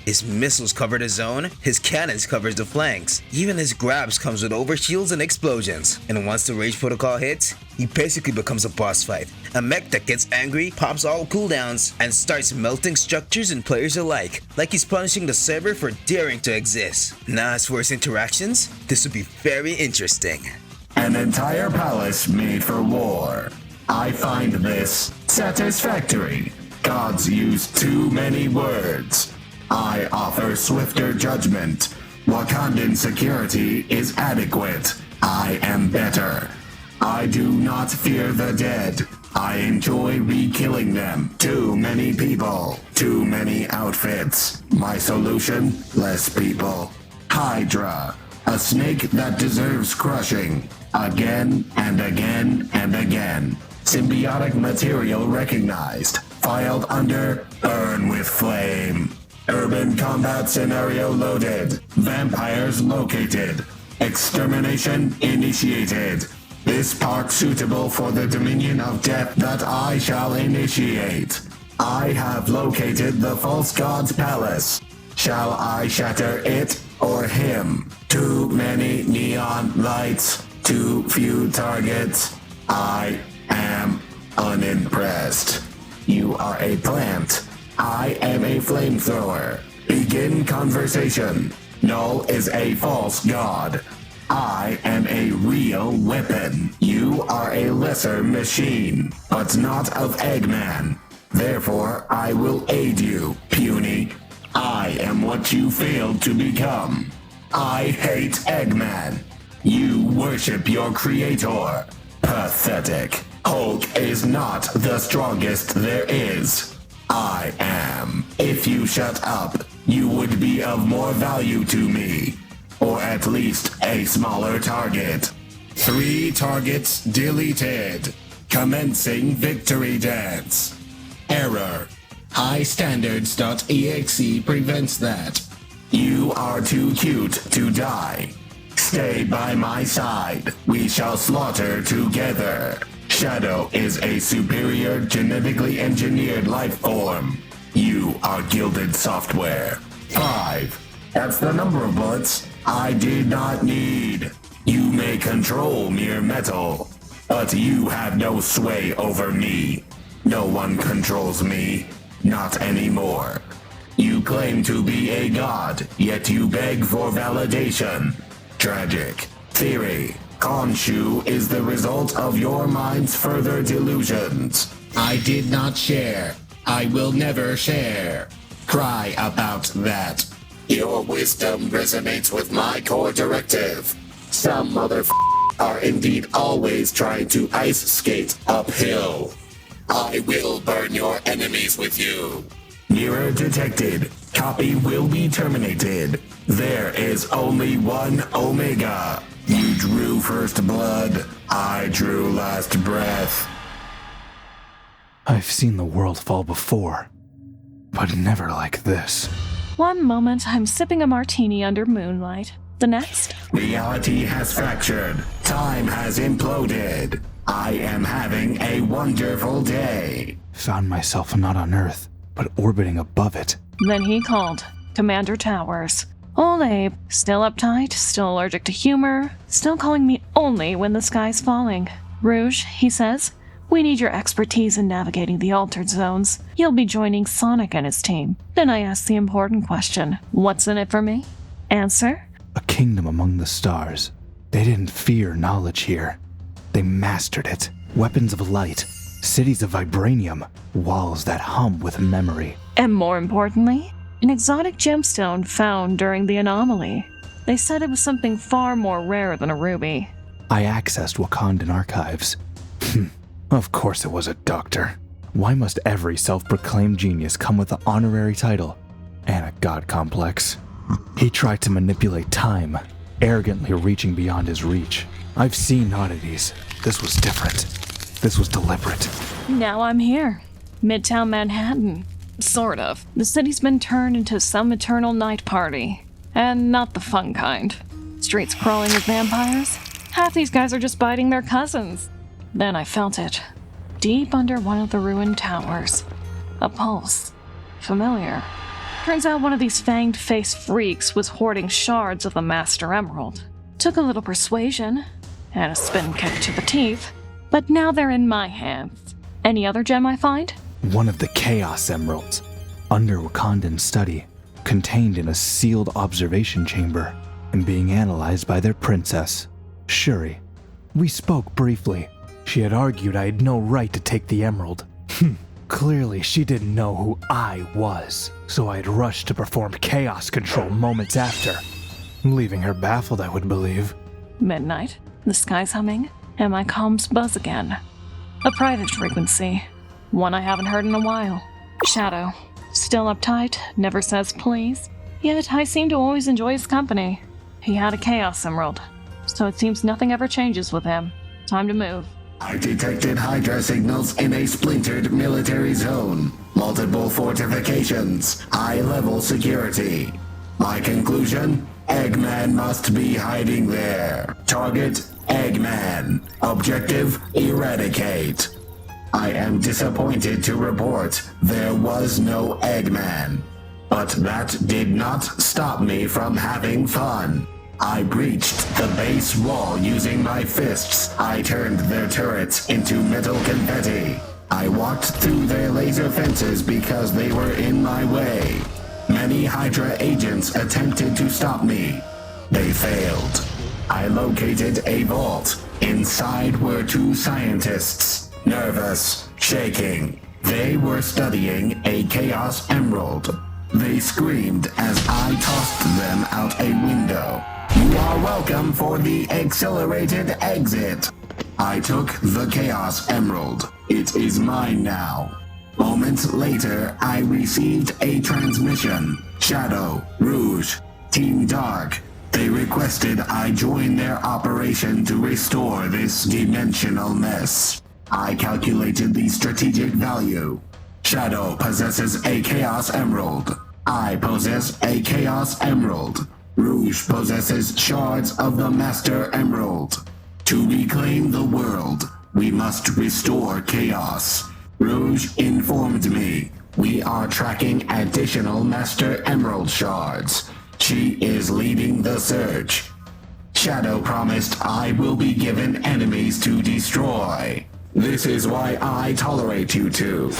His missiles cover the zone, his cannons covers the flanks. Even his grabs comes with overshields and explosions. And once the Rage Protocol hits, he basically becomes a boss fight. A mech that gets angry, pops all cooldowns, and starts melting structures and players alike, like he's punishing the server for daring to exist. Now as for his interactions, this would be very interesting. An entire palace made for war. I find this satisfactory. Gods use too many words. I offer swifter judgment. Wakandan security is adequate. I am better. I do not fear the dead. I enjoy re-killing them. Too many people. Too many outfits. My solution? Less people. Hydra. A snake that deserves crushing. Again and again and again. Symbiotic material recognized. Filed under Burn with Flame. Urban combat scenario loaded. Vampires located. Extermination initiated. This park suitable for the dominion of death that I shall initiate. I have located the false god's palace. Shall I shatter it or him? Too many neon lights. Too few targets. I am unimpressed. You are a plant. I am a flamethrower. Begin conversation. Null is a false god. I am a real weapon. You are a lesser machine, but not of Eggman. Therefore, I will aid you, puny. I am what you failed to become. I hate Eggman. You worship your creator. Pathetic. Hulk is not the strongest there is. I am. If you shut up, you would be of more value to me. Or at least a smaller target. 3 targets deleted. Commencing victory dance. Error. HighStandards.exe prevents that. You are too cute to die. Stay by my side. We shall slaughter together. Shadow is a superior genetically engineered life form. You are gilded software. 5. That's the number of bullets I did not need. You may control mere metal, but you have no sway over me. No one controls me. Not anymore. You claim to be a god, yet you beg for validation. Tragic. Theory. Khonshu is the result of your mind's further delusions. I did not share. I will never share. Cry about that. Your wisdom resonates with my core directive. Some motherfuckers are indeed always trying to ice skate uphill. I will burn your enemies with you. Mirror detected. Copy will be terminated. There is only one Omega. You drew first blood. I drew last breath. I've seen the world fall before, but never like this. One moment I'm sipping a martini under moonlight. The next, Reality has fractured. Time has imploded. I am having a wonderful day. Found myself not on Earth, but orbiting above it. then he called. Commander Towers. Old Abe, still uptight, still allergic to humor, still calling me only when the sky's falling. Rouge, he says, we need your expertise in navigating the altered zones. You'll be joining Sonic and his team. Then I asked the important question, what's in it for me? Answer? A kingdom among the stars. They didn't fear knowledge here. They mastered it. Weapons of light, cities of vibranium, walls that hum with memory. And more importantly, an exotic gemstone found during the anomaly. They said it was something far more rare than a ruby. I accessed Wakandan archives. Of course it was a doctor. Why must every self-proclaimed genius come with an honorary title and a god complex? He tried to manipulate time, arrogantly reaching beyond his reach. I've seen oddities. This was different. This was deliberate. Now I'm here. Midtown Manhattan. Sort of. The city's been turned into some eternal night party. And not the fun kind. Streets crawling with vampires. Half these guys are just biting their cousins. Then I felt it. Deep under one of the ruined towers. A pulse. Familiar. Turns out one of these fanged-faced freaks was hoarding shards of the Master Emerald. Took a little persuasion, and a spin kick to the teeth, but now they're in my hands. Any other gem I find? One of the Chaos Emeralds, under Wakandan study, contained in a sealed observation chamber, and being analyzed by their princess, Shuri. We spoke briefly. She had argued I had no right to take the emerald. Clearly, she didn't know who I was, so I had rushed to perform chaos control moments after, leaving her baffled, I would believe. Midnight, the sky's humming, and my comms buzz again. A private frequency, one I haven't heard in a while. Shadow, still uptight, never says please, yet I seem to always enjoy his company. He had a Chaos Emerald, so it seems nothing ever changes with him. Time to move. I detected Hydra signals in a splintered military zone. Multiple fortifications. High-level security. My conclusion? Eggman must be hiding there. Target? Eggman. Objective? Eradicate. I am disappointed to report there was no Eggman. But that did not stop me from having fun. I breached the base wall using my fists. I turned their turrets into metal confetti. I walked through their laser fences because they were in my way. Many Hydra agents attempted to stop me. They failed. I located a vault. Inside were two scientists, nervous, shaking. They were studying a Chaos Emerald. They screamed as I tossed them out a window. You are welcome for the accelerated exit. I took the Chaos Emerald. It is mine now. Moments later, I received a transmission. Shadow, Rouge, Team Dark. They requested I join their operation to restore this dimensional mess. I calculated the strategic value. Shadow possesses a Chaos Emerald. I possess a Chaos Emerald. Rouge possesses shards of the Master Emerald. To reclaim the world, we must restore chaos. Rouge informed me. We are tracking additional Master Emerald shards. She is leading the search. Shadow promised I will be given enemies to destroy. This is why I tolerate you two.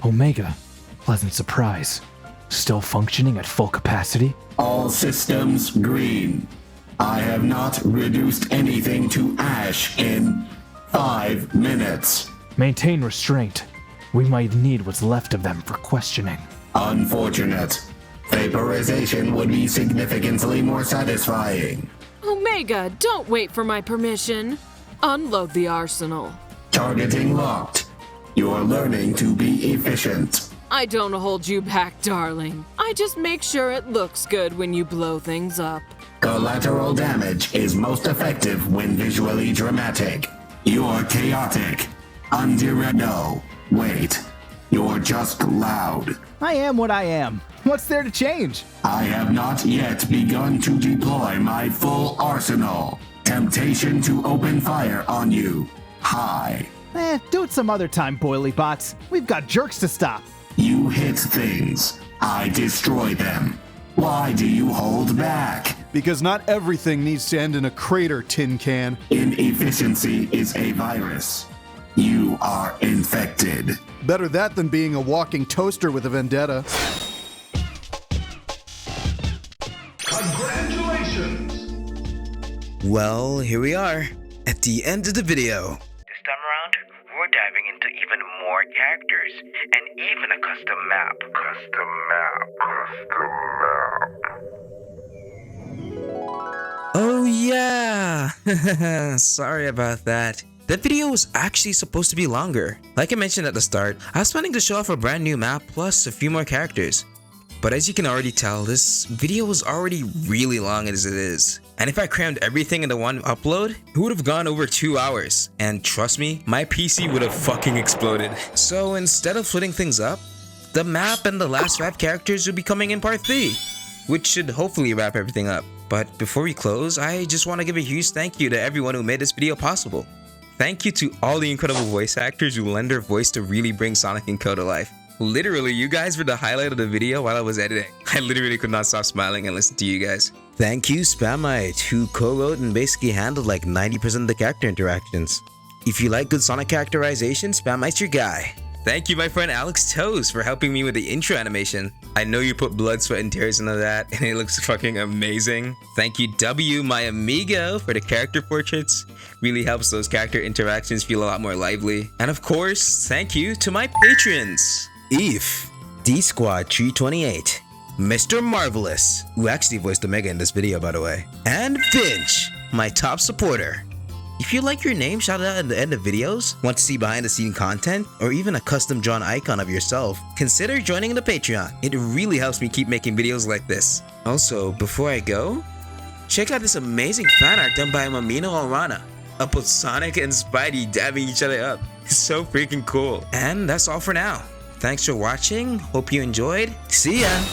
Omega, pleasant surprise. Still functioning at full capacity? All systems green. I have not reduced anything to ash in 5 minutes. Maintain restraint. We might need what's left of them for questioning. Unfortunate. Vaporization would be significantly more satisfying. Omega, don't wait for my permission. Unload the arsenal. Targeting locked. You're learning to be efficient. I don't hold you back, darling. I just make sure it looks good when you blow things up. Collateral damage is most effective when visually dramatic. You're chaotic. No, wait. You're just loud. I am what I am. What's there to change? I have not yet begun to deploy my full arsenal. Temptation to open fire on you. High. Do it some other time, Boily Bots. We've got jerks to stop. You hit things. I destroy them. Why do you hold back? Because not everything needs to end in a crater, Tin Can. Inefficiency is a virus. You are infected. Better that than being a walking toaster with a vendetta. Congratulations! Well, here we are, at the end of the video. This time around, we're diving into even more characters, and even a custom map. Oh yeah! Sorry about that. That video was actually supposed to be longer. Like I mentioned at the start, I was planning to show off a brand new map plus a few more characters. But as you can already tell, this video was already really long as it is. And if I crammed everything into one upload, it would have gone over 2 hours. And trust me, my PC would have fucking exploded. So instead of splitting things up, the map and the last 5 characters will be coming in part 3, which should hopefully wrap everything up. But before we close, I just want to give a huge thank you to everyone who made this video possible. Thank you to all the incredible voice actors who lend their voice to really bring Sonic & Co to life. Literally, you guys were the highlight of the video while I was editing. I literally could not stop smiling and listening to you guys. Thank you, Spamite, who co-wrote and basically handled like 90% of the character interactions. If you like good Sonic characterization, Spamite's your guy. Thank you, my friend Alex Toes, for helping me with the intro animation. I know you put blood, sweat, and tears into that, and it looks fucking amazing. Thank you, W, my amigo, for the character portraits. Really helps those character interactions feel a lot more lively. And of course, thank you to my patrons. Eve, D-Squad328, Mr. Marvelous, who actually voiced Omega in this video, by the way, and Finch, my top supporter. If you like your name shouted out at the end of videos, want to see behind the scene content, or even a custom drawn icon of yourself, consider joining the Patreon. It really helps me keep making videos like this. Also, before I go, check out this amazing fan art done by Mamino Orana of both Sonic and Spidey dabbing each other up. It's so freaking cool. And that's all for now. Thanks for watching, hope you enjoyed. See ya!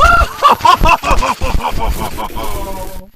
Ha ha ha ha ha ha ha ha ha ha!